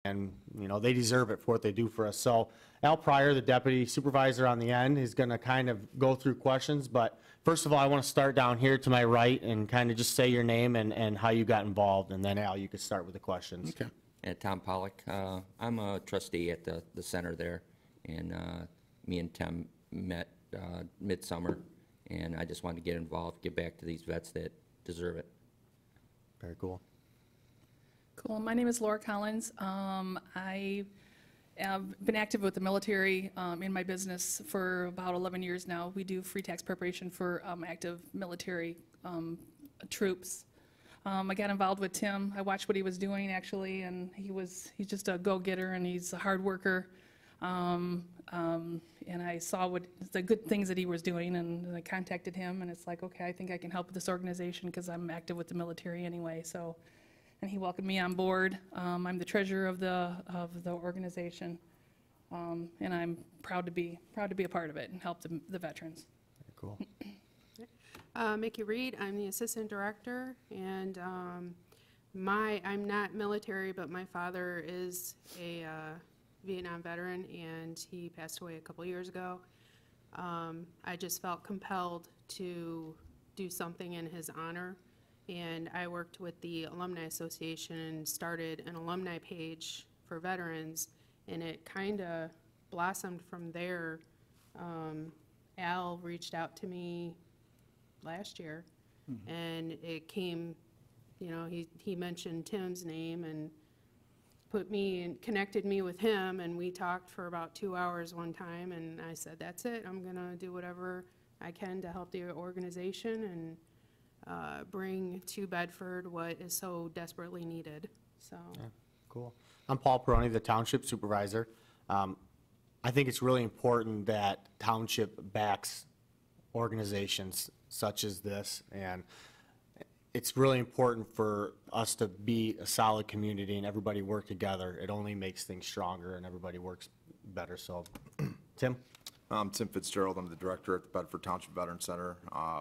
and you know, they deserve it for what they do for us. So Al Pryor, the deputy supervisor on the end, is going to kind of go through questions, but first of all, I want to start down here to my right and kind of just say your name and how you got involved, and then Al, you could start with the questions. Okay. Tom Pollock. I'm a trustee at the center there, and me and Tim met midsummer, and I just wanted to get involved, give back to these vets that deserve it. Very cool. Cool. My name is Laura Collins. I have been active with the military in my business for about 11 years now. We do free tax preparation for active military troops. I got involved with Tim. I watched what he was doing actually, and he's just a go-getter, and he's a hard worker. And I saw what the good things that he was doing, and I contacted him, and it's like, okay, I think I can help with this organization because I'm active with the military anyway. So, and he welcomed me on board. I'm the treasurer of the organization, and I'm proud to be a part of it and help the veterans. Very cool. Mickey Reed, I'm the assistant director, and I'm not military, but my father is a Vietnam veteran, and he passed away a couple years ago. I just felt compelled to do something in his honor, and I worked with the Alumni Association and started an alumni page for veterans, and it kind of blossomed from there. Al reached out to me last year, and it came, you know, he mentioned Tim's name and put me and connected me with him, and we talked for about 2 hours one time, and I said, that's it, I'm gonna do whatever I can to help the organization and bring to Bedford what is so desperately needed. So yeah, cool. I'm Paul Peroni, the township supervisor. I think it's really important that township backs organizations such as this, and it's really important for us to be a solid community and everybody work together. It only makes things stronger and everybody works better. So, Tim? I'm Tim Fitzgerald. I'm the director at the Bedford Township Veterans Center.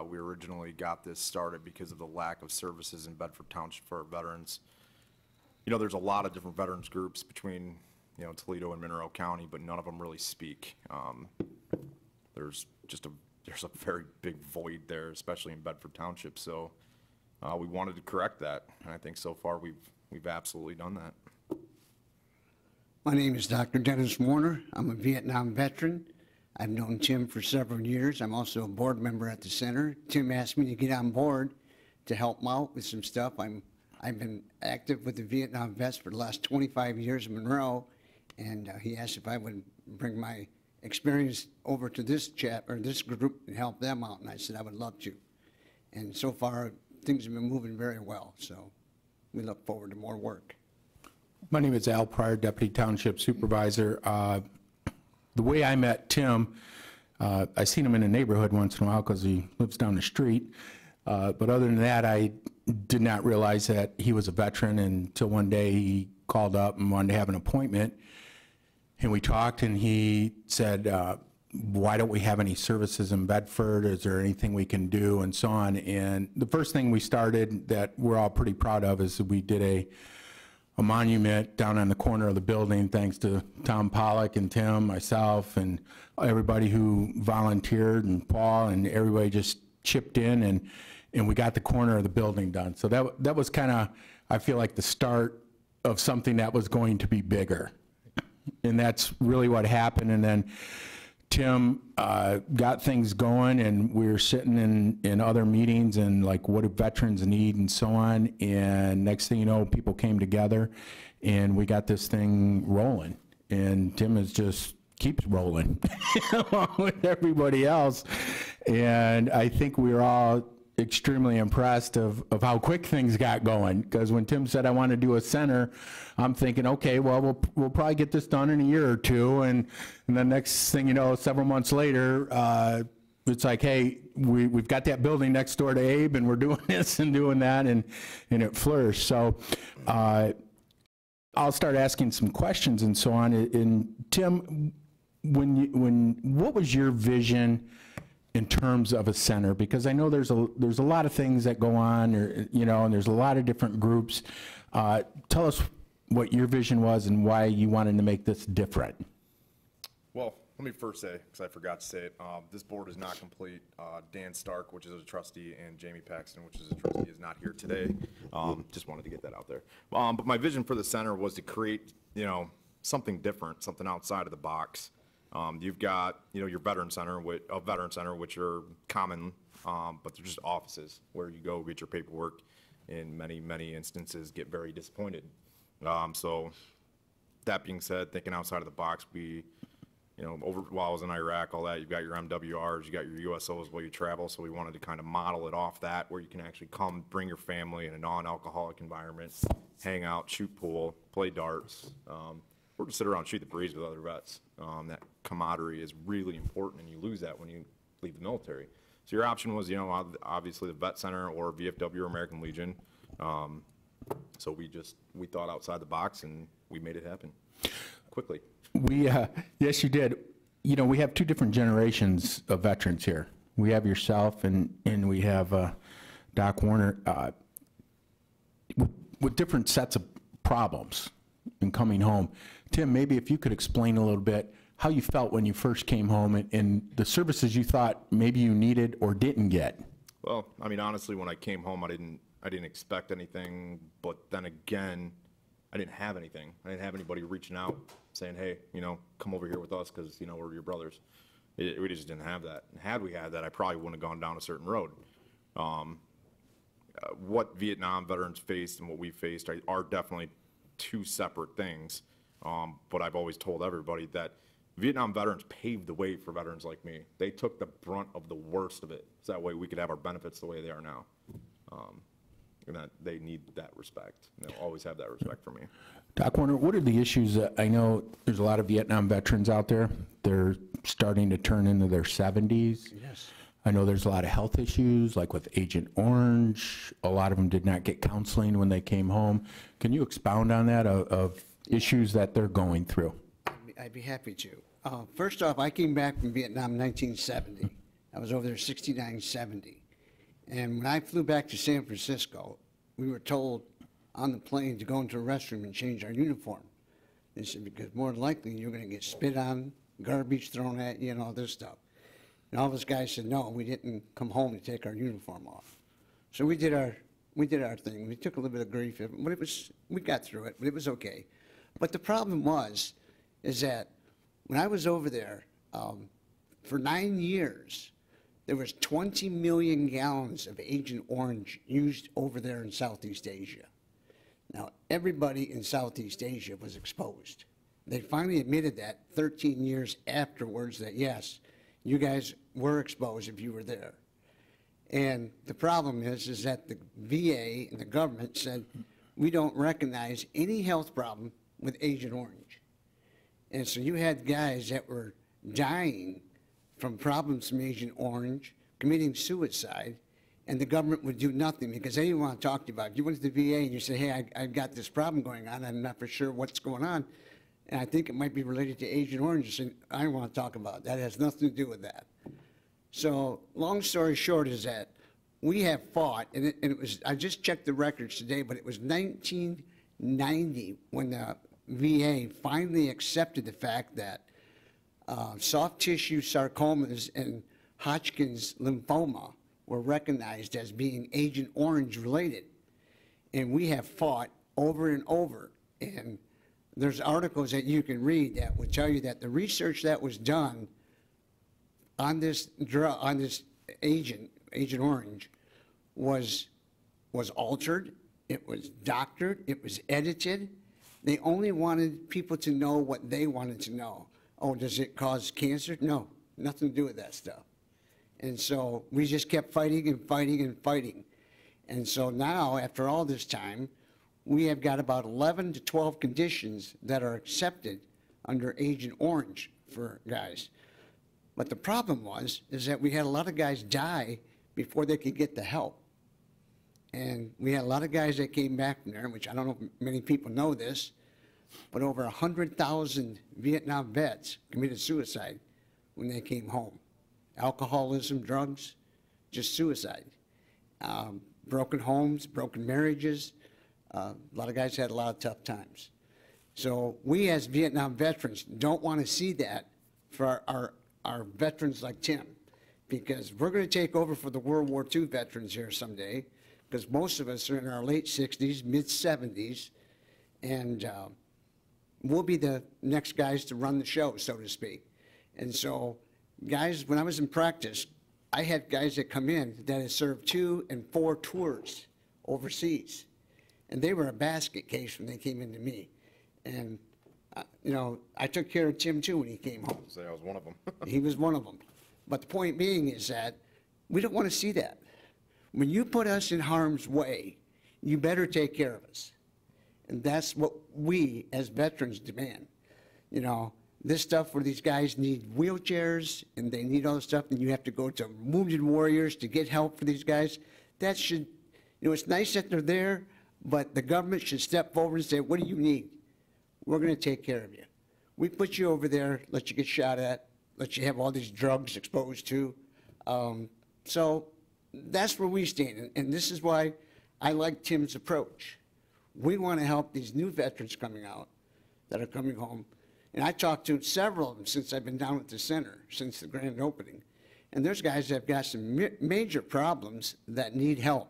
We originally got this started because of the lack of services in Bedford Township for our veterans. You know, there's a lot of different veterans groups between, you know, Toledo and Monroe County, but none of them really speak. There's a very big void there, especially in Bedford Township. So we wanted to correct that, and I think so far we've absolutely done that. My name is Dr. Dennis Warner. I'm a Vietnam veteran. I've known Tim for several years. I'm also a board member at the center. Tim asked me to get on board to help him out with some stuff. I've been active with the Vietnam vets for the last 25 years in Monroe, and he asked if I would bring my experience over to this this group and help them out, and I said I would love to. And so far, things have been moving very well, so we look forward to more work. My name is Al Pryor, Deputy Township Supervisor. The way I met Tim, I seen him in the neighborhood once in a while because he lives down the street. But other than that, I did not realize that he was a veteran until one day he called up and wanted to have an appointment. And we talked, and he said, why don't we have any services in Bedford? Is there anything we can do, and so on. And the first thing we started that we're all pretty proud of is that we did a monument down on the corner of the building, thanks to Tom Pollock and Tim, myself, and everybody who volunteered, and Paul, and everybody just chipped in, and we got the corner of the building done. So that was kind of, I feel like, the start of something that was going to be bigger. And that's really what happened. And then Tim got things going, and we were sitting in other meetings and like, what do veterans need, and so on. And next thing you know, people came together and we got this thing rolling. And Tim is just keeps rolling along with everybody else. And I think we were all extremely impressed of how quick things got going, because when Tim said I want to do a center, I'm thinking, okay, well, we'll probably get this done in a year or two, and the next thing you know, several months later, it's like, hey, we've got that building next door to Abe, and we're doing this and doing that, and it flourished. So I'll start asking some questions and so on. And Tim, what was your vision in terms of a center? Because I know there's a lot of things that go on, or, you know, and there's a lot of different groups. Tell us what your vision was and why you wanted to make this different. Well, let me first say, because I forgot to say it, this board is not complete. Dan Stark, which is a trustee, and Jamie Paxton, which is a trustee, is not here today. Just wanted to get that out there. But my vision for the center was to create, something different, something outside of the box. You've got, your veteran center, which are common, but they're just offices where you go get your paperwork. In many, many instances, get very disappointed. So that being said, thinking outside of the box, while I was in Iraq, all that, you've got your MWRs, you got your USOs while you travel, so we wanted to kind of model it off that, where you can actually come, bring your family in a non-alcoholic environment, hang out, shoot pool, play darts, or just sit around and shoot the breeze with other vets. That camaraderie is really important, and you lose that when you leave the military. So your option was, obviously the Vet Center or VFW or American Legion. So we thought outside the box, and we made it happen quickly. Yes, you did. We have two different generations of veterans here. We have yourself and we have Doc Warner with different sets of problems in coming home. Tim, maybe if you could explain a little bit how you felt when you first came home and the services you thought maybe you needed or didn't get. Well, honestly, when I came home, I didn't expect anything, but then again, I didn't have anything. I didn't have anybody reaching out saying, hey, come over here with us because, we're your brothers. We just didn't have that. And had we had that, I probably wouldn't have gone down a certain road. What Vietnam veterans faced and what we faced are definitely two separate things. But I've always told everybody that Vietnam veterans paved the way for veterans like me. They took the brunt of the worst of it, so that way we could have our benefits the way they are now. And that they need that respect. They'll always have that respect for me. Doc Warner, what are the issues? I know there's a lot of Vietnam veterans out there. They're starting to turn into their 70s. Yes. I know there's a lot of health issues, like with Agent Orange. A lot of them did not get counseling when they came home. Can you expound on that, of issues that they're going through? I'd be happy to. First off, I came back from Vietnam in 1970. I was over there 69, 70. And when I flew back to San Francisco, we were told on the plane to go into a restroom and change our uniform. They said, because more than likely you're going to get spit on, garbage thrown at you, and all this stuff. And all those guys said, no, we didn't come home to take our uniform off. So we did our thing. We took a little bit of grief, but we got through it, but it was okay. But the problem is that when I was over there, for 9 years, there was 20 million gallons of Agent Orange used over there in Southeast Asia. Now, everybody in Southeast Asia was exposed. They finally admitted that 13 years afterwards that, yes, you guys were exposed if you were there. And the problem is that the VA and the government said, we don't recognize any health problem with Agent Orange. And so you had guys that were dying from problems from Agent Orange, committing suicide, and the government would do nothing because they didn't want to talk to you about it. You went to the VA and you say, hey, I've got this problem going on. I'm not for sure what's going on. And I think it might be related to Agent Orange. You say, I don't want to talk about it. That has nothing to do with that. So long story short is that we have fought, and it was, I just checked the records today, but it was 1990 when the VA finally accepted the fact that soft tissue sarcomas and Hodgkin's lymphoma were recognized as being Agent Orange related. And we have fought over and over. And there's articles that you can read that would tell you that the research that was done on this drug, on this Agent Orange, was altered, it was doctored, it was edited. They only wanted people to know what they wanted to know. Oh, does it cause cancer? No, nothing to do with that stuff. And so we just kept fighting and fighting and fighting. And so now, after all this time, we have got about 11 to 12 conditions that are accepted under Agent Orange for guys. But the problem is that we had a lot of guys die before they could get the help. And we had a lot of guys that came back from there, which I don't know if many people know this, but over 100,000 Vietnam vets committed suicide when they came home. Alcoholism, drugs, just suicide. Broken homes, broken marriages. A lot of guys had a lot of tough times. So we as Vietnam veterans don't want to see that for our veterans like Tim, because we're going to take over for the World War II veterans here someday, because most of us are in our late 60s, mid 70s, and we'll be the next guys to run the show, so to speak. And so, guys, when I was in practice, I had guys that come in that had served 2 and 4 tours overseas. And they were a basket case when they came into me. And, you know, I took care of Tim too when he came home. Say I was one of them. He was one of them. But the point being is that we don't want to see that. When you put us in harm's way, you better take care of us. And that's what we as veterans demand. You know, this stuff where these guys need wheelchairs and they need all this stuff, and you have to go to Wounded Warriors to get help for these guys, that should, you know, it's nice that they're there, but the government should step forward and say, what do you need? We're going to take care of you. We put you over there, let you get shot at, let you have all these drugs exposed to. So that's where we stand, and this is why I like Tim's approach. We want to help these new veterans coming out that are coming home. And I talked to several of them since I've been down at the center, since the grand opening. And there's guys that have got some major problems that need help.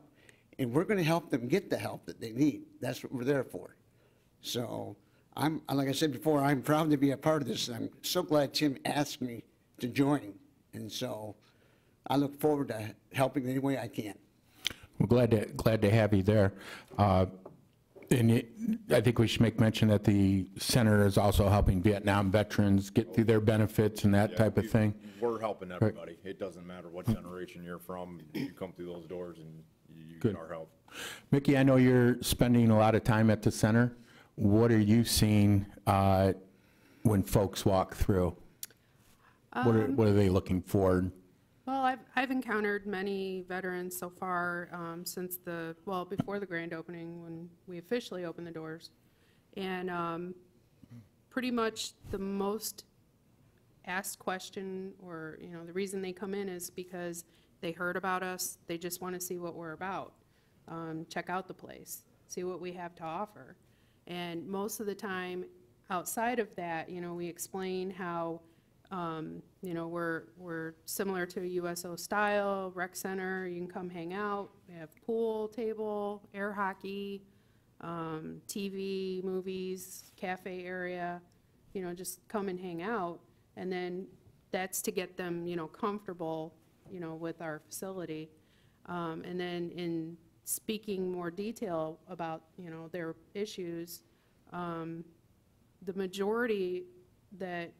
And we're going to help them get the help that they need. That's what we're there for. So like I said before, I'm proud to be a part of this. And I'm so glad Tim asked me to join. And so I look forward to helping any way I can. We're glad to have you there. And I think we should make mention that the center is also helping Vietnam veterans get through their benefits and that type of thing. We're helping everybody. It doesn't matter what generation you're from. You come through those doors and you get our help. Mickey, I know you're spending a lot of time at the center. What are you seeing when folks walk through? What are they looking for? Well, I've encountered many veterans so far since before the grand opening when we officially opened the doors. And pretty much the most asked question, or, you know, the reason they come in is because they heard about us. They just want to see what we're about, check out the place, see what we have to offer. And most of the time outside of that, you know, we explain how you know, we're similar to a USO style rec center. You can come hang out. We have pool table, air hockey, TV, movies, cafe area. You know, just come and hang out. And then that's to get them, you know, comfortable, you know, with our facility. And then in speaking more detail about, you know, their issues, the majority that,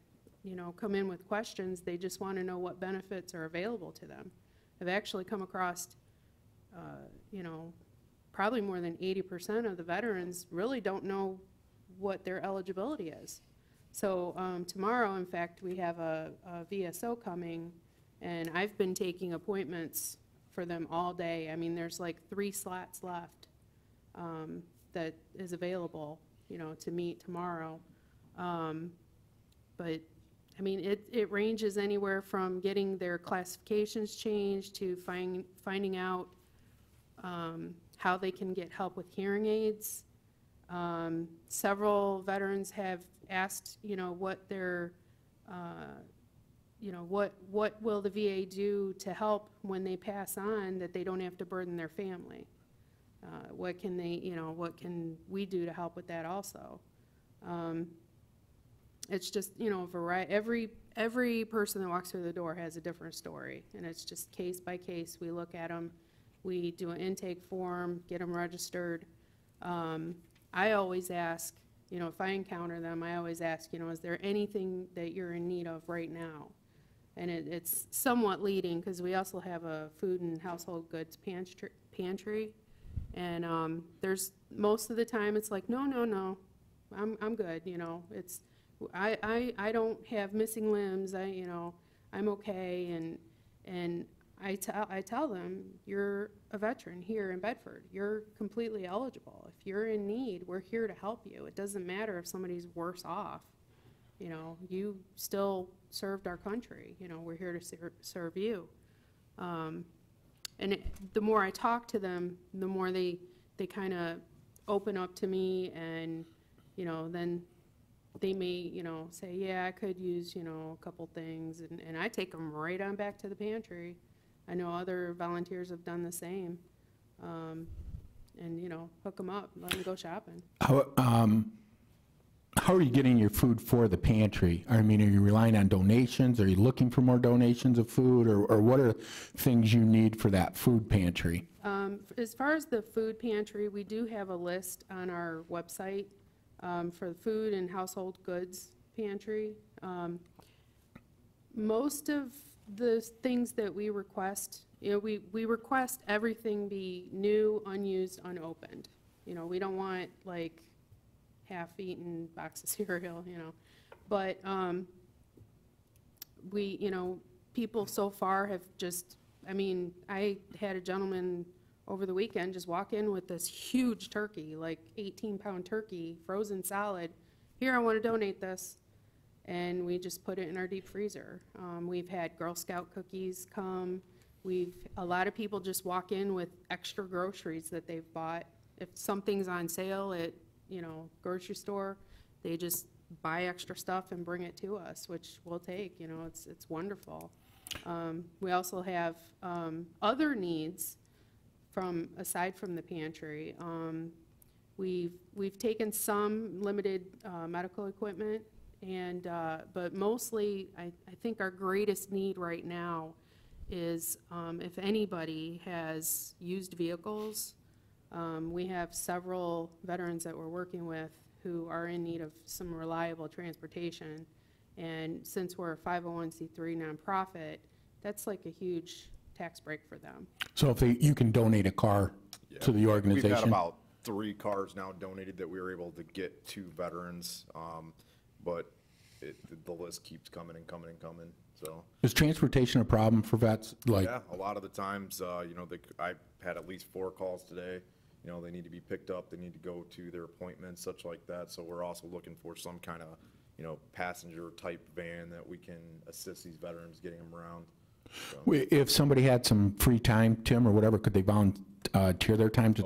you know, come in with questions, they just want to know what benefits are available to them. I've actually come across, you know, probably more than 80% of the veterans really don't know what their eligibility is. So tomorrow, in fact, we have a VSO coming, and I've been taking appointments for them all day. I mean, there's like 3 slots left that is available, you know, to meet tomorrow. But I mean, it ranges anywhere from getting their classifications changed to finding out how they can get help with hearing aids. Several veterans have asked, you know, what their, you know, what will the VA do to help when they pass on that they don't have to burden their family? What can they, you know, what can we do to help with that also? It's just, you know, every person that walks through the door has a different story, and it's just case by case. We look at them, we do an intake form, get them registered. I always ask, you know, if I encounter them, I always ask, you know, is there anything that you're in need of right now? And it's somewhat leading, because we also have a food and household goods pantry, and there's, most of the time it's like, no, I'm good, you know, it's, I don't have missing limbs, you know, I'm okay, and I tell them, you're a veteran here in Bedford, you're completely eligible. If you're in need, we're here to help you. It doesn't matter if somebody's worse off, you know, you still served our country, you know, we're here to serve you. And the more I talk to them, the more they kind of open up to me, and, you know, then they may, you know, say, yeah, I could use, you know, a couple things, and I take them right on back to the pantry. I know other volunteers have done the same. And, you know, hook them up, let them go shopping. How are you getting your food for the pantry? I mean, are you relying on donations? Are you looking for more donations of food, or what are things you need for that food pantry? As far as the food pantry, we do have a list on our website for the food and household goods pantry. Most of the things that we request, you know, we request everything be new, unused, unopened. You know, we don't want like half-eaten box of cereal, you know. But we, you know, people so far have just, I mean, I had a gentleman over the weekend just walk in with this huge turkey, like 18-pound turkey, frozen solid. Here, I want to donate this. And we just put it in our deep freezer. We've had Girl Scout cookies come. A lot of people just walk in with extra groceries that they've bought. If something's on sale at, you know, grocery store, they just buy extra stuff and bring it to us, which we'll take. You know, it's wonderful. We also have other needs aside from the pantry. We've taken some limited medical equipment, and but mostly I think our greatest need right now is if anybody has used vehicles. We have several veterans that we're working with who are in need of some reliable transportation. And since we're a 501c3 nonprofit, that's like a huge tax break for them. So if you can donate a car to the organization? We've had about 3 cars now donated that we were able to get to veterans, but the list keeps coming and coming and coming. So is transportation a problem for vets? Like, yeah, a lot of the times, you know, I've had at least 4 calls today. You know, they need to be picked up, they need to go to their appointments, such like that. So we're also looking for some kind of, you know, passenger type van that we can assist these veterans getting them around. So. If somebody had some free time, Tim, or whatever, could they volunteer their time to,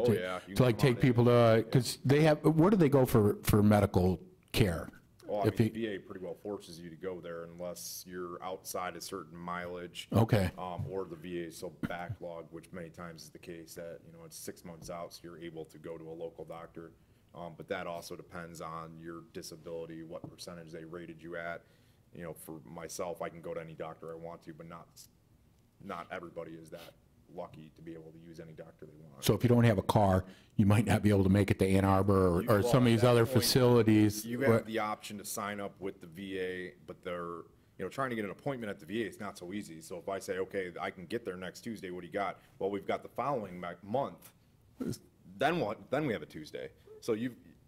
to like take people to, because they have, where do they go for medical care? Well, I mean, the VA pretty well forces you to go there unless you're outside a certain mileage. Okay. Or the VA is so backlogged, which many times is the case that, you know, it's 6 months out, so you're able to go to a local doctor. But that also depends on your disability, what percentage they rated you at. You know, for myself, I can go to any doctor I want to, but not everybody is that lucky to be able to use any doctor they want. So if you don't have a car, you might not be able to make it to Ann Arbor or some of these other facilities. You have the option to sign up with the VA, but they're, you know, trying to get an appointment at the VA is not so easy. So if I say, okay, I can get there next Tuesday, what do you got? Well, we've got the following month. Then what? Then we have a Tuesday. So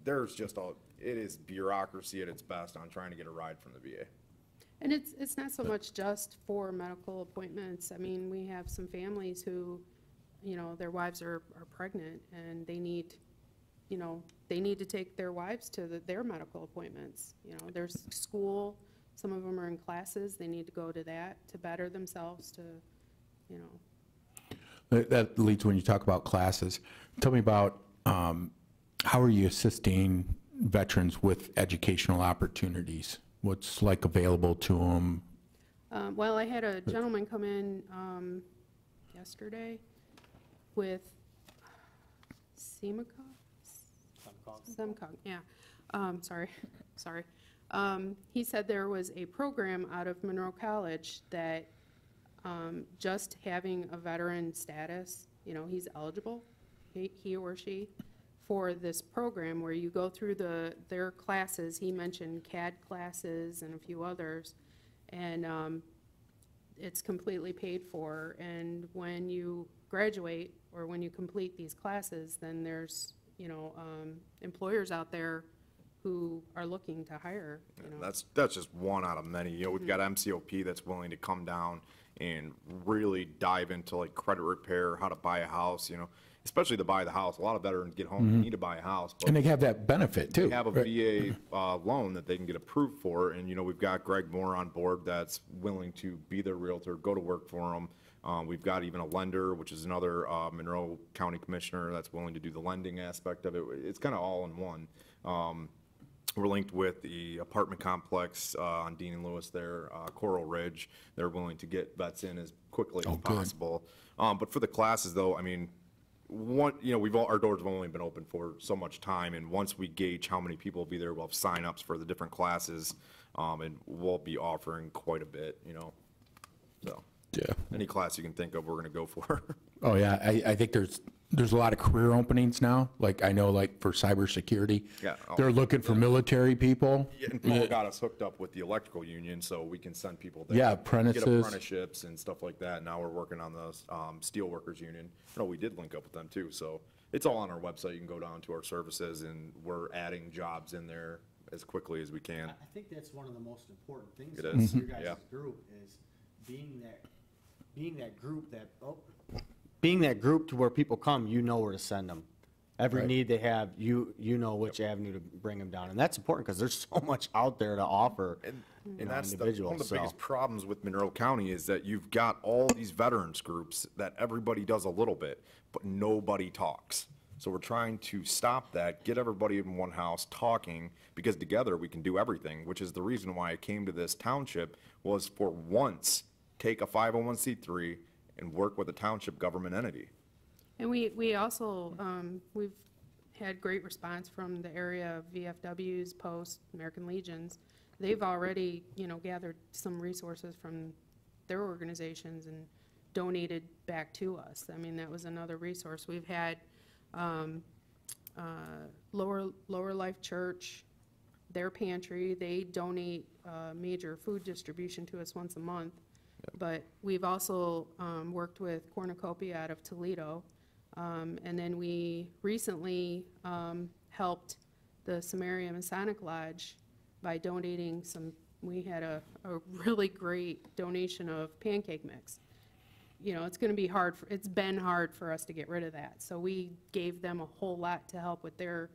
there's just it is bureaucracy at its best on trying to get a ride from the VA. And it's not so much just for medical appointments. I mean, we have some families who, you know, their wives are pregnant and they need, you know, they need to take their wives to their medical appointments. You know, there's school, some of them are in classes, they need to go to that to better themselves to, you know. That leads when you talk about classes. Tell me about how are you assisting veterans with educational opportunities? What's like available to them? Well, I had a gentleman come in yesterday with SEMCOG, yeah. Sorry. He said there was a program out of Monroe College that just having a veteran status, you know, he's eligible, he or she, for this program where you go through their classes. He mentioned CAD classes and a few others, and it's completely paid for. And when you graduate or when you complete these classes, then there's, you know, employers out there who are looking to hire. You know. That's just one out of many. You know, we've got MCOP that's willing to come down and really dive into like credit repair, how to buy a house, you know. Especially to buy the house. A lot of veterans get home and need to buy a house. But And they have that benefit too. they have a VA loan that they can get approved for. And, you know, we've got Greg Moore on board that's willing to be their realtor, go to work for them. We've got even a lender, which is another Monroe County Commissioner that's willing to do the lending aspect of it. It's kind of all in one. We're linked with the apartment complex on Dean and Lewis there, Coral Ridge. They're willing to get vets in as quickly as possible. But for the classes, though, I mean, our doors have only been open for so much time, and once we gauge how many people will be there, we'll have signups for the different classes, and we'll be offering quite a bit, so. Yeah. Any class you can think of, we're going to go for. Oh, yeah, I think there's a lot of career openings now, like, I know, like, for cybersecurity. Yeah. They're looking for military people. Yeah, and Paul got us hooked up with the electrical union, so we can send people there. Yeah, Get apprentices. apprenticeships and stuff like that. Now we're working on the steel workers union. No, we did link up with them too, so it's all on our website. You can go down to our services, and we're adding jobs in there as quickly as we can. I think that's one of the most important things It with is, your guys' yeah. group is being that group to where people come, you know where to send them. Every Right. need they have, you know which avenue to bring them down. And that's important because there's so much out there to offer And that's one individuals. of the So biggest problems with Monroe County is that you've got all these veterans groups that everybody does a little bit, but nobody talks. So we're trying to stop that, get everybody in one house talking, because together we can do everything, which is the reason why I came to this township, was for once, take a 501c3 and work with a township government entity. And we also, we've had great response from the area of VFWs, Post, American Legions. They've already, gathered some resources from their organizations and donated back to us. I mean, that was another resource. We've had Lower Life Church, their pantry, they donate major food distribution to us once a month. But we've also worked with Cornucopia out of Toledo. And then we recently helped the Samaria Masonic Lodge by donating we had a really great donation of pancake mix. It's going to be it's been hard for us to get rid of that. So we gave them a whole lot to help with their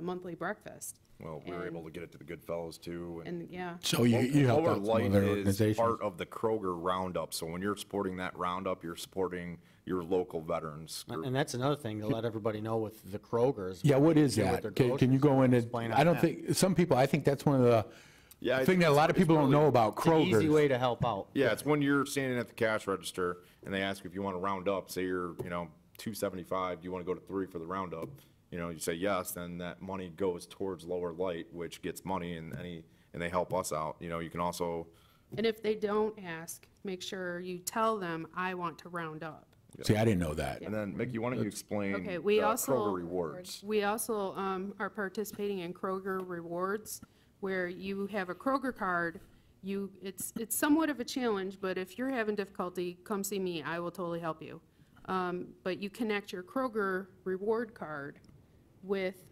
monthly breakfast. Well, we were able to get it to the Goodfellas too. And, yeah. So you help Lower out some Light other is organizations. part of the Kroger Roundup, so when you're supporting that Roundup, you're supporting your local veterans group. And that's another thing to let everybody know with the Krogers. Yeah, what is do with that? their Can you groceries. go into, Explain I on don't that. think, some people, I think that's one of the Yeah, I thing think that a lot of it's people don't really- know about It's an easy Kroger's. way to help out. Yeah, it's when you're standing at the cash register and they ask if you want to round up, say you're, $2.75, do you want to go to $3 for the Roundup? You say yes, then that money goes towards Lower Light, which gets money and they help us out. You can also, And if they don't ask, make sure you tell them, I want to round up. See, I didn't know that. and then Mickey, why don't you explain Okay, we the also- Kroger Rewards? We also are participating in Kroger Rewards, where you have a Kroger card. It's somewhat of a challenge, but if you're having difficulty, come see me. I will totally help you. But you connect your Kroger reward card with,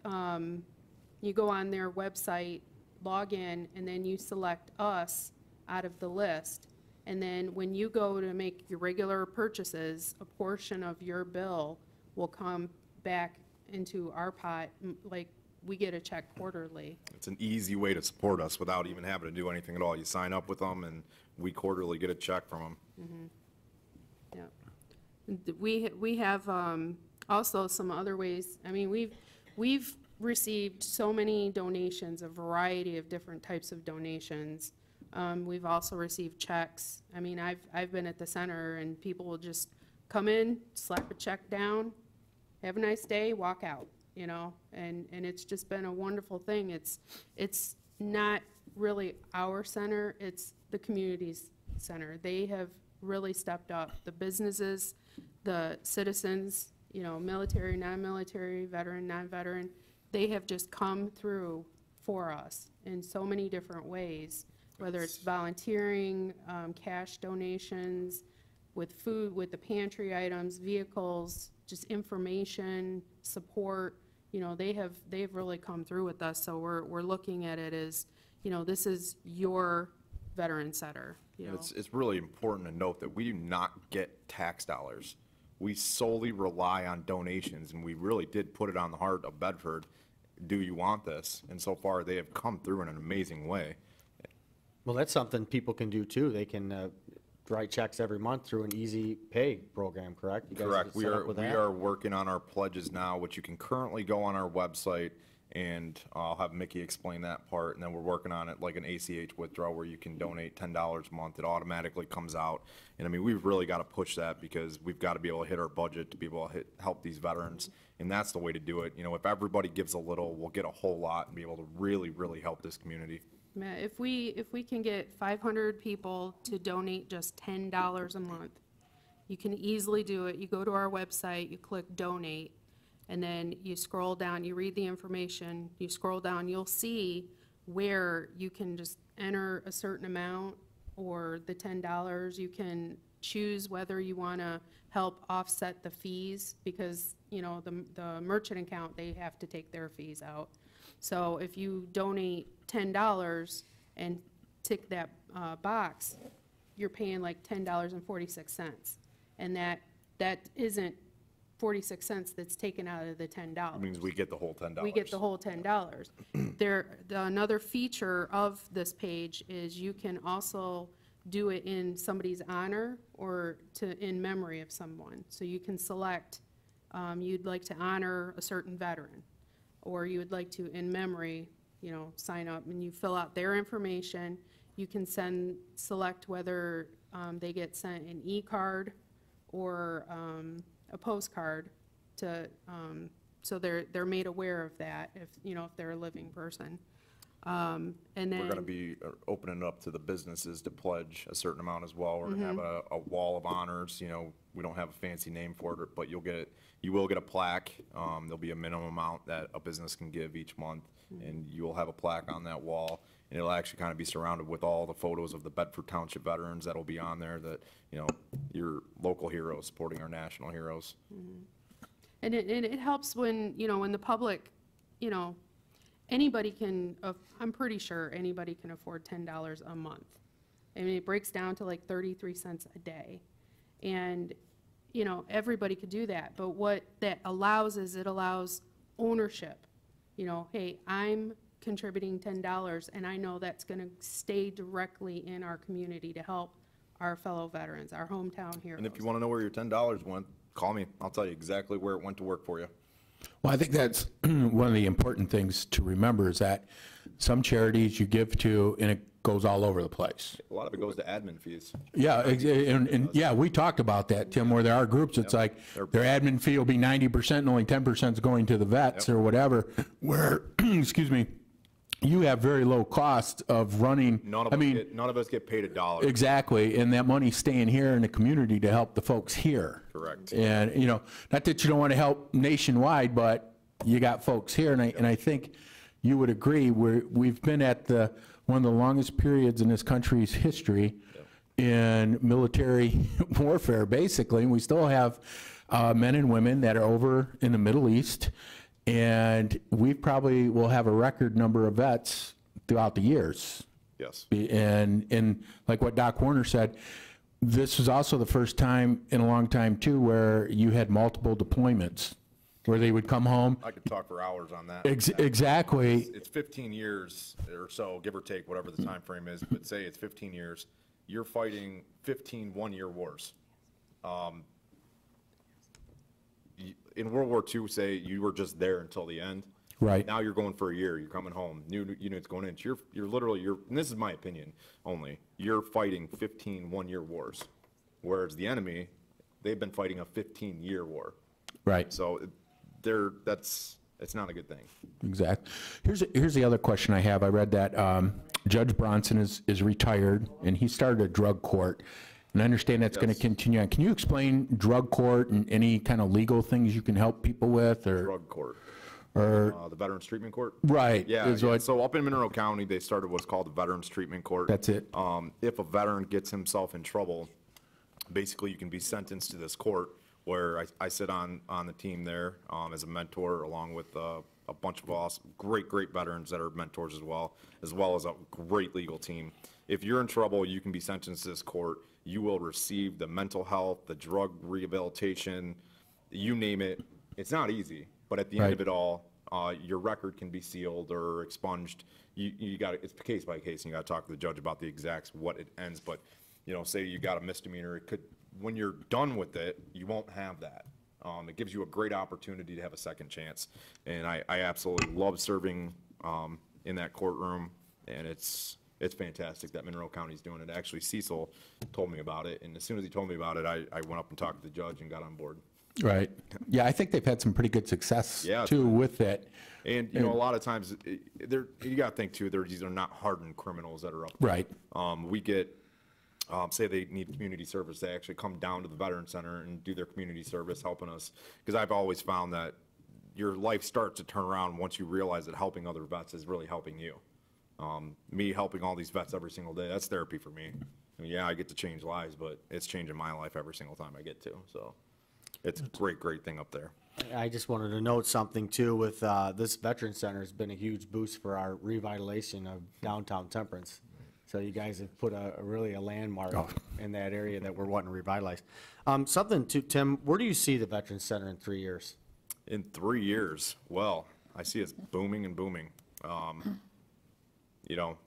you go on their website, log in, and then you select us out of the list. And then when you go to make your regular purchases, a portion of your bill will come back into our pot, like we get a check quarterly. It's an easy way to support us without even having to do anything at all. You sign up with them and we quarterly get a check from them. Yeah. We have also some other ways. I mean, we've received so many donations, a variety of different types of donations. We've also received checks. I mean, I've been at the center and people will just come in, slap a check down, have a nice day, walk out, and it's just been a wonderful thing. It's not really our center, it's the community's center. They have really stepped up. The businesses, the citizens, military, non-military, veteran, non-veteran, they have just come through for us in so many different ways, whether it's volunteering, cash donations, with food, with the pantry items, vehicles, just information, support. They've really come through with us, so we're looking at it as, this is your veteran center, And it's really important to note that we do not get tax dollars. We solely rely on donations, and we really did put it on the heart of Bedford. Do you want this? And so far, they have come through in an amazing way. Well, that's something people can do too. They can write checks every month through an easy pay program, correct? You guys Correct. set up with We that? are working on our pledges now, which you can currently go on our website and I'll have Mickey explain that part, and then we're working on it like an ACH withdrawal where you can donate $10 a month. It automatically comes out, and I mean, we've really got to push that because we've got to be able to hit our budget to be able to help these veterans, and that's the way to do it. You know, if everybody gives a little, we'll get a whole lot and be able to really, really help this community. Yeah, if we can get 500 people to donate just $10 a month, you can easily do it. You go to our website, you click donate, and then you scroll down, you read the information, you scroll down, you'll see where you can just enter a certain amount or the $10. You can choose whether you want to help offset the fees because, you know, the merchant account, they have to take their fees out. So if you donate $10 and tick that box, you're paying like $10.46. And that isn't 46 cents that's taken out of the $10. It means we get the whole $10. We get the whole $10. Another feature of this page is you can also do it in somebody's honor or in memory of someone. So you can select, you'd like to honor a certain veteran, or you would like to, in memory, you know, sign up, and you fill out their information. You can select whether they get sent an e-card or a postcard to, so they're made aware of that if, you know, if they're a living person. And then We're going to be opening it up to the businesses to pledge a certain amount as well. We're going to have a wall of honors. You know, we don't have a fancy name for it, but you will get a plaque. There'll be a minimum amount that a business can give each month, and you will have a plaque on that wall. And it'll actually kind of be surrounded with all the photos of the Bedford Township veterans that'll be on there that, you know, your local heroes supporting our national heroes. And it helps when, you know, when the public, you know, anybody can, I'm pretty sure anybody can afford $10 a month. I mean, it breaks down to like 33 cents a day. And, you know, everybody could do that. But what that allows is it allows ownership. You know, hey, I'm contributing $10, and I know that's going to stay directly in our community to help our fellow veterans, our hometown heroes. And if you want to know where your $10 went, call me. I'll tell you exactly where it went to work for you. Well, I think that's one of the important things to remember is that some charities you give to, and it goes all over the place. A lot of it goes to admin fees. Yeah, and yeah, we talked about that, Tim, where there are groups, it's like their admin fee will be 90% and only 10% is going to the vets or whatever, where, excuse me, you have very low cost of running. None of us get paid $1. Exactly, and that money's staying here in the community to help the folks here. Correct. And, you know, not that you don't want to help nationwide, but you got folks here, and I think you would agree, we've been at one of the longest periods in this country's history in military warfare, basically, and we still have men and women that are over in the Middle East, and we probably will have a record number of vets throughout the years. Yes. And like what Doc Warner said, this was also the first time in a long time, too, where you had multiple deployments, where they would come home. I could talk for hours on that. Exactly. It's 15 years or so, give or take, whatever the time frame is, but say it's 15 years. You're fighting 15 one-year wars. In World War II, say you were just there until the end. Right. Now you're going for a year. You're coming home. New units going in. So you're literally, and this is my opinion only, you're fighting 15 one-year wars. Whereas the enemy, they've been fighting a 15-year war. Right. So it's not a good thing. Exactly. Here's the other question I have. I read that Judge Bronson is retired, and he started a drug court. And I understand that's going to continue on. Can you explain drug court and any kind of legal things you can help people with? Or Drug court. Or The Veterans Treatment Court? right. Yeah. is what- So up in Monroe County, they started what's called the Veterans Treatment Court. That's it. If a veteran gets himself in trouble, basically you can be sentenced to this court where I sit on the team there as a mentor along with a bunch of awesome, great veterans that are mentors as well as a great legal team. If you're in trouble, you can be sentenced to this court. You will receive the mental health, the drug rehabilitation, you name it. It's not easy, but at the end of it all, your record can be sealed or expunged. It's case by case, and you got to talk to the judge about the exacts what it ends. But you know, say you got a misdemeanor, when you're done with it, you won't have that. It gives you a great opportunity to have a second chance. And I absolutely love serving in that courtroom, and it's fantastic that Monroe County's doing it. Actually, Cecil told me about it, and as soon as he told me about it, I went up and talked to the judge and got on board. Right. Yeah, I think they've had some pretty good success, Yeah, too, with it. And, you know, a lot of times, you got to think, too, these are not hardened criminals that are up there. Right. We get, say they need community service, they actually come down to the Veteran Center and do their community service, helping us. Because I've always found that your life starts to turn around once you realize that helping other vets is really helping you. Me helping all these vets every single day, that's therapy for me. I mean, yeah, I get to change lives, but it's changing my life every single time I get to. So it's a great, great thing up there. I just wanted to note something too with this Veteran Center has been a huge boost for our revitalization of downtown Temperance. So you guys have put really a landmark in that area that we're wanting to revitalize. Something to Tim, where do you see the Veteran Center in 3 years? In 3 years, well, I see it's booming and booming. You know,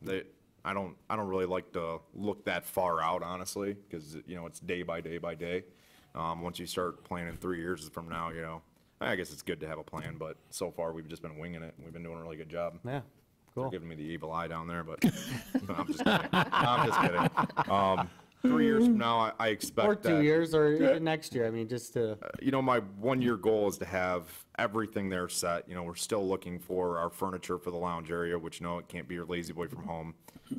I don't really like to look that far out, honestly, because, you know, it's day by day by day. Once you start planning 3 years from now, you know, I guess it's good to have a plan, but so far we've just been winging it, and we've been doing a really good job. Yeah, They're cool. giving me the evil eye down there, but I'm just kidding. I'm just kidding. 3 years from now, I expect Or that. 2 years, or even next year. I mean, just to. You know, my 1-year goal is to have everything there set. You know, we're still looking for our furniture for the lounge area, which, no, it can't be your lazy boy from home.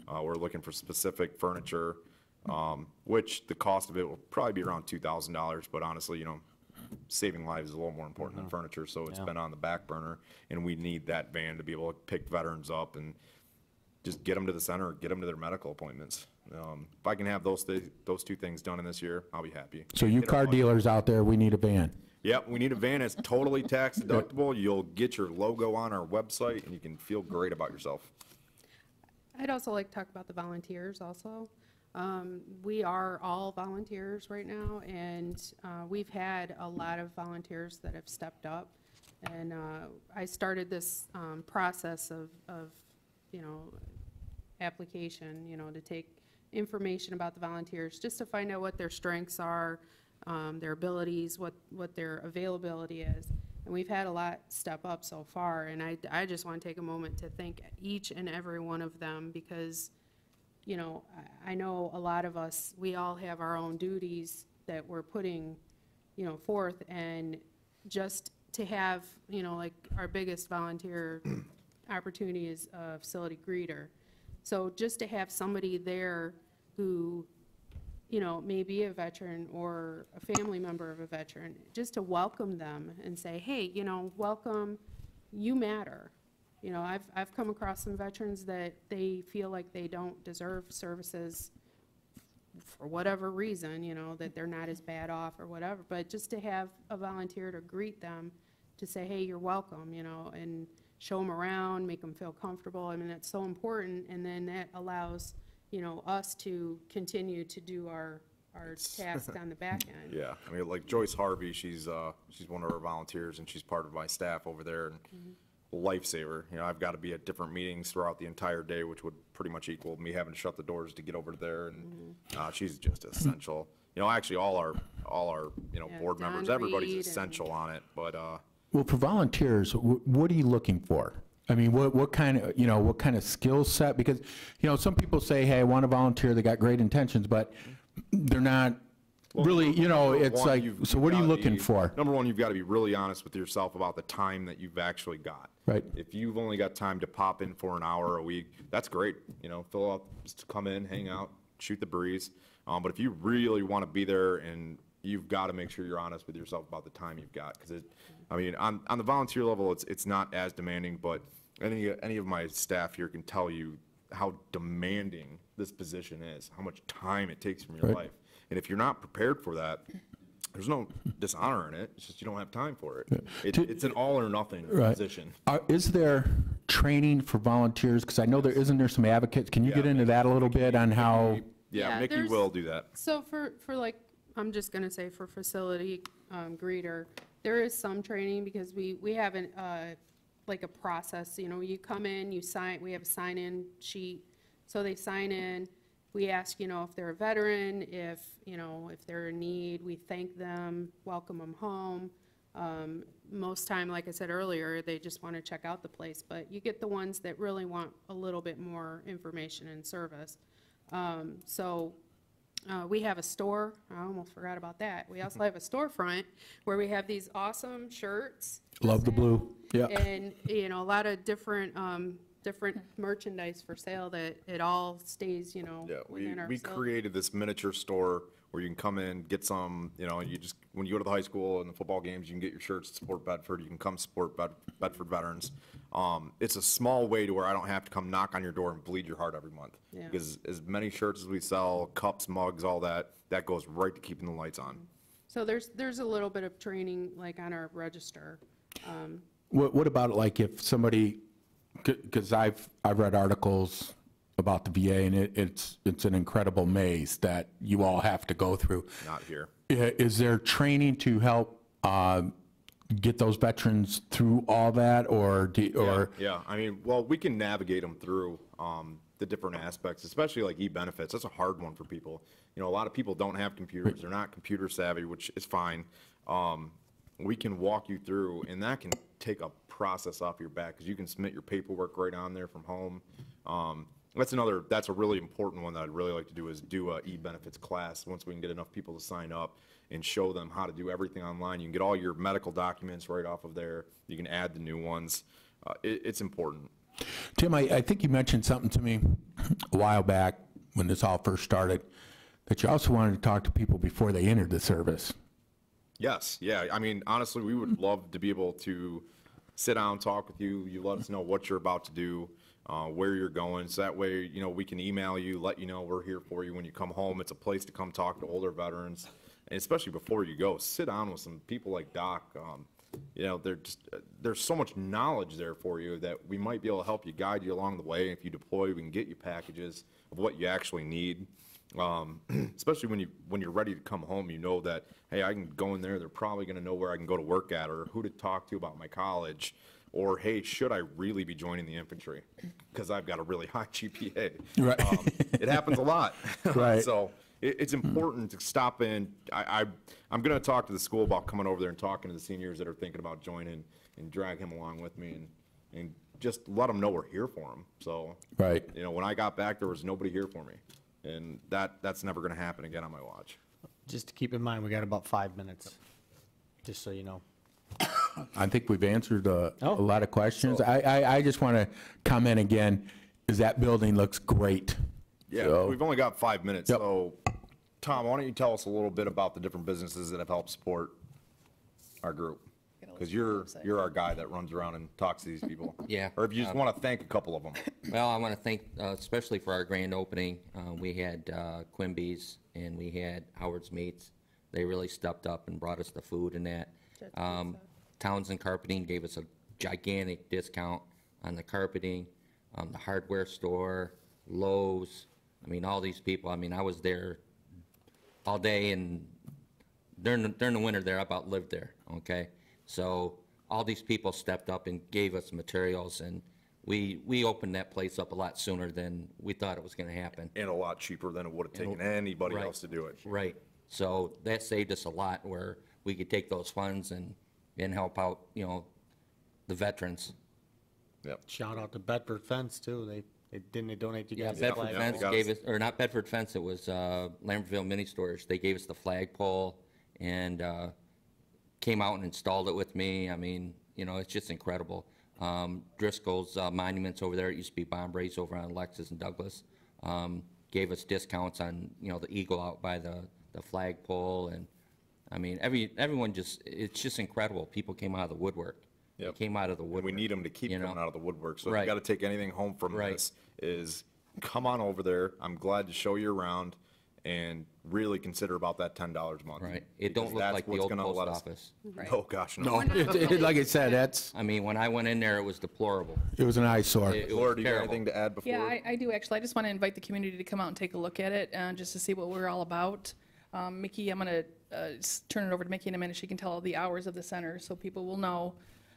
We're looking for specific furniture, which the cost of it will probably be around $2,000, but honestly, you know, saving lives is a little more important than furniture, so it's been on the back burner, and we need that van to be able to pick veterans up and just get them to the center or get them to their medical appointments. If I can have those two things done in this year, I'll be happy. So you Hit our car budget. dealers out there, we need a van. Yep, we need a van that's totally tax deductible. You'll get your logo on our website, and you can feel great about yourself. I'd also like to talk about the volunteers also. We are all volunteers right now, and we've had a lot of volunteers that have stepped up. And I started this process of, you know, application, you know, to take information about the volunteers, just to find out what their strengths are, their abilities, what their availability is. And we've had a lot step up so far, and I just want to take a moment to thank each and every one of them, because, you know, I know a lot of us, we all have our own duties that we're putting, you know, forth, and just to have, you know, like our biggest volunteer opportunity is a facility greeter. So just to have somebody there who, you know, may be a veteran or a family member of a veteran, just to welcome them and say, hey, you know, welcome, you matter. You know, I've come across some veterans that they feel like they don't deserve services for whatever reason, you know, that they're not as bad off or whatever, but just to have a volunteer to greet them, to say, hey, you're welcome, you know, and show them around, make them feel comfortable. I mean, that's so important, and then that allows, you know, us to continue to do our task on the back end. Yeah, I mean, like Joyce Harvey, she's one of our volunteers, and she's part of my staff over there, and lifesaver. You know, I've got to be at different meetings throughout the entire day, which would pretty much equal me having to shut the doors to get over there, and she's just essential. You know, actually, all our you know, Yeah, board Don members, everybody's Reed and- essential on it, but Well, for volunteers, what are you looking for? I mean, what kind of, you know, what kind of skill set? Because, you know, some people say, hey, I want to volunteer, they got great intentions, but they're not really, you know, number it's one, like, you've so what are you gotta looking be- for? Number one, you've got to be really honest with yourself about the time that you've actually got. Right. If you've only got time to pop in for an hour a week, that's great. You know, fill out, just come in, hang out, shoot the breeze. But if you really want to be there, and you've got to make sure you're honest with yourself about the time you've got, because I mean, on the volunteer level, it's not as demanding, but any of my staff here can tell you how demanding this position is, how much time it takes from your Right. life. And if you're not prepared for that, there's no dishonor in it. It's just you don't have time for it. It's an all or nothing Right. position. Is there training for volunteers? Because I know there some advocates. Can you Yeah, get into that a little bit on how? Yeah, Yeah, Mickey there's- will do that. So for like, I'm just gonna say for facility greeter, there is some training, because we have like a process, you know, you come in, you sign, we have a sign-in sheet, so they sign in, we ask, you know, if they're a veteran, if, you know, if they're in need, we thank them, welcome them home. Most time, like I said earlier, they just want to check out the place, but you get the ones that really want a little bit more information and service. We have a store, I almost forgot about that. We also have a storefront where we have these awesome shirts. Love the blue, yeah. And, you know, a lot of different merchandise for sale that it all stays, you know, Yeah, within our we facility. created this miniature store where you can come in, get some, you know, you just, when you go to the high school and the football games, you can get your shirts to support Bedford. You can come support Bedford veterans. It's a small way to where I don't have to come knock on your door and bleed your heart every month. Yeah. Because as many shirts as we sell, cups, mugs, all that, that goes right to keeping the lights on. So there's a little bit of training, like on our register. What about like if somebody, because I've read articles about the VA, and it's an incredible maze that you all have to go through. Not here. Is there training to help get those veterans through all that, or Yeah, I mean, well, we can navigate them through the different aspects, especially like e-benefits. That's a hard one for people. You know, a lot of people don't have computers. They're not computer savvy, which is fine. We can walk you through, and that can take a process off your back because you can submit your paperwork right on there from home. That's a really important one that I'd really like to do, is do a e-benefits class once we can get enough people to sign up and show them how to do everything online. You can get all your medical documents right off of there. You can add the new ones. It's important. Tim, I think you mentioned something to me a while back when this all first started, that you also wanted to talk to people before they entered the service. Yes, yeah. I mean, honestly, we would love to be able to sit down, talk with you. You let us know what you're about to do, where you're going. So that way, you know, we can email you, let you know we're here for you when you come home. It's a place to come talk to older veterans. And especially before you go, sit down with some people like Doc. You know, there's so much knowledge there for you that we might be able to help you, guide you along the way. If you deploy, we can get you packages of what you actually need. Especially when you're ready to come home, you know that, hey, I can go in there. They're probably going to know where I can go to work at, or who to talk to about my college, or hey, should I really be joining the infantry because I've got a really high GPA. Right. It happens a lot. Right. So it's important to stop in. I'm going to talk to the school about coming over there and talking to the seniors that are thinking about joining, and drag him along with me, and just let them know we're here for them. So, Right. you know, when I got back, there was nobody here for me. And that's never going to happen again on my watch. Just to keep in mind, we got about 5 minutes, just so you know. I think we've answered a Oh. lot of questions. I just want to comment again, is that building looks great. Yeah, So- we've only got 5 minutes. Yep. So, Tom, why don't you tell us a little bit about the different businesses that have helped support our group? Because you're our guy that runs around and talks to these people. Yeah. Or if you just want to thank a couple of them. Well, I want to thank, especially for our grand opening, we had Quimby's and we had Howard's Meats. They really stepped up and brought us the food and that. Townsend Carpeting gave us a gigantic discount on the carpeting, the hardware store, Lowe's. I mean, all these people, I mean, I was there all day, and during the winter there, I about lived there, okay? So all these people stepped up and gave us materials, and we opened that place up a lot sooner than we thought it was going to happen. And a lot cheaper than it would have taken anybody Right. else to do it. Right. So that saved us a lot, where we could take those funds and help out, you know, the veterans. Yep. Shout out to Bedford Fence, too. They donate you Yeah, guys. a Bedford flag. Fence got gave us- us, or not Bedford Fence, it was Lambertville Mini Storage. They gave us the flagpole and came out and installed it with me. I mean, you know, it's just incredible. Driscoll's Monuments over there, it used to be Bombrays over on Lexus and Douglas, gave us discounts on, you know, the eagle out by the flagpole. And, I mean, everyone just, it's just incredible. People came out of the woodwork. They Yep. came out of the woodwork. And we need them to keep you know? coming out of the woodwork. So if Right. you got to take anything home from Right. this, is come on over there. I'm glad to show you around, and really consider about that $10 a month. Right. It Because don't look that's like the what's old gonna post let us- office. Oh, gosh, no. Like I said, that's, I mean, when I went in there, it was deplorable. it was an eyesore. It was Laura, do you got terrible. anything to add before? Yeah, I do actually. I just want to invite the community to come out and take a look at it, just to see what we're all about. Mickey, I'm going to turn it over to Mickey in a minute. She can tell the hours of the center so people will know.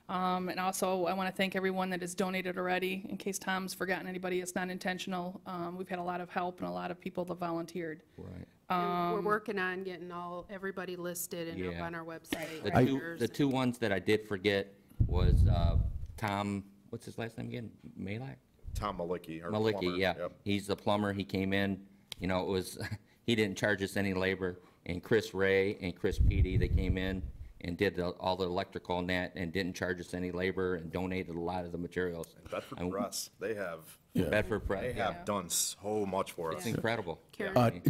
And also, I want to thank everyone that has donated already. In case Tom's forgotten anybody, it's not intentional. We've had a lot of help and a lot of people that volunteered. Right. And we're working on getting everybody listed and up Yeah. on our website. The two ones that I did forget was Tom, what's his last name again? Malak? Tom Malicki, our Malicki, plumber. yeah. Yep. He's the plumber. He came in, you know, it was, he didn't charge us any labor. And Chris Ray and Chris Petey, they came in and did all the electrical and that and didn't charge us any labor and donated a lot of the materials. Bedford And Press, they have Bedford Press, They yeah. have done so much for us. It's incredible. Karen.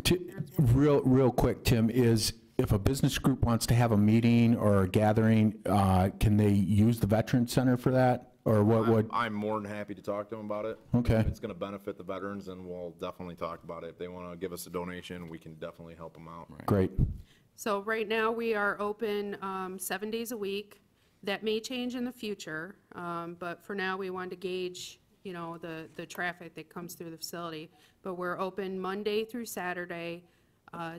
Real quick, Tim, is if a business group wants to have a meeting or a gathering, can they use the Veteran Center for that? Or what would, I'm more than happy to talk to them about it. Okay. If it's going to benefit the veterans, then we'll definitely talk about it. If they want to give us a donation, we can definitely help them out. great. So right now, we are open 7 days a week. That may change in the future, but for now, we want to gauge, you know, the traffic that comes through the facility. But we're open Monday through Saturday,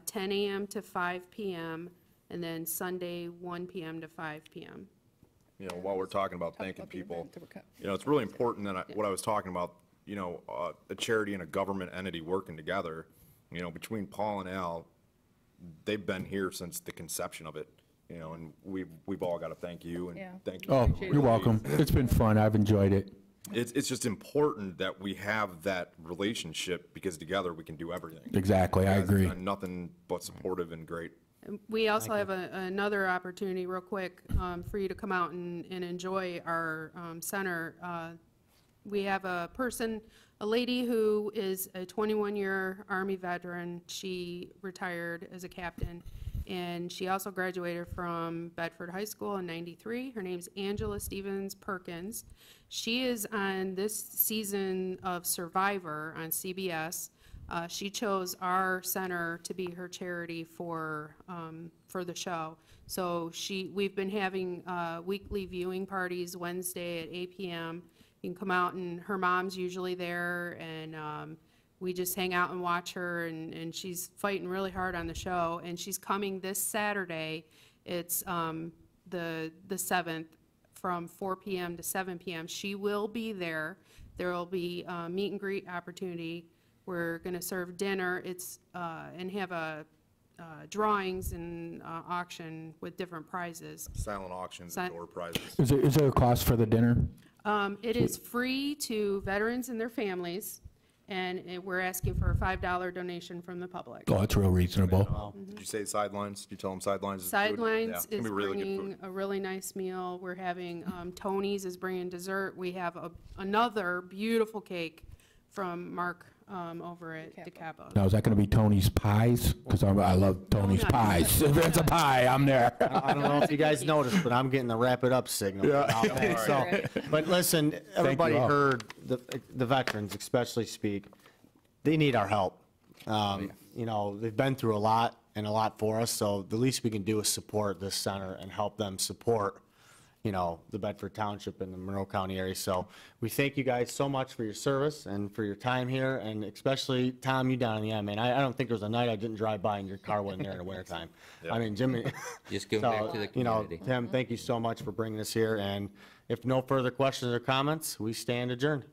10 a.m. to 5 p.m., and then Sunday, 1 p.m. to 5 p.m. You know, while we're talking about thanking about the people, event that we're you know, it's really important that what I was talking about, you know, a charity and a government entity working together, you know, between Paul and Al, they've been here since the conception of it, you know, and we've all got to thank you and Yeah. thank you. Oh, Appreciate you're it. welcome. It's been fun. I've enjoyed it. It's just important that we have that relationship because together we can do everything. Exactly, I You guys have agree. done nothing but supportive and great. We also have another opportunity, real quick, for you to come out and enjoy our center. We have a lady who is a 21-year Army veteran. She retired as a captain, and she also graduated from Bedford High School in '93. Her name's Angela Stevens Perkins. She is on this season of Survivor on CBS. She chose our center to be her charity for the show. So we've been having weekly viewing parties Wednesday at 8 p.m. You can come out, and her mom's usually there, and we just hang out and watch her, and she's fighting really hard on the show. And she's coming this Saturday. It's the 7th from 4 p.m. to 7 p.m. She will be there. There will be a meet and greet opportunity. We're going to serve dinner. And have drawings and auction with different prizes. Silent auctions and door prizes. Is there a cost for the dinner? It is free to veterans and their families, and we're asking for a $5 donation from the public. Oh, it's real reasonable. Did you say sidelines? Did you tell them sidelines is food? Yeah, Sidelines it's gonna is be really good bringing food. a really nice meal. We're having, Tony's is bringing dessert. We have another beautiful cake from Mark over at DeCapo's. Now, is that going to be Tony's Pies? Because I love Tony's not Pies. If it's a pie, I'm there. I don't know if you guys noticed, but I'm getting the wrap it up signal. out there. So, but listen, everybody all. heard the veterans especially speak. They need our help. You know, they've been through a lot and a lot for us, so the least we can do is support this center and help them support, you know, the Bedford Township and the Monroe County area. So we thank you guys so much for your service and for your time here, and especially, Tom, you down in the end, man. I don't think there was a night I didn't drive by and your car wasn't there in the wintertime. I mean, Jimmy. Just give back to the You know, community. Tim, thank you so much for bringing us here, and if no further questions or comments, we stand adjourned.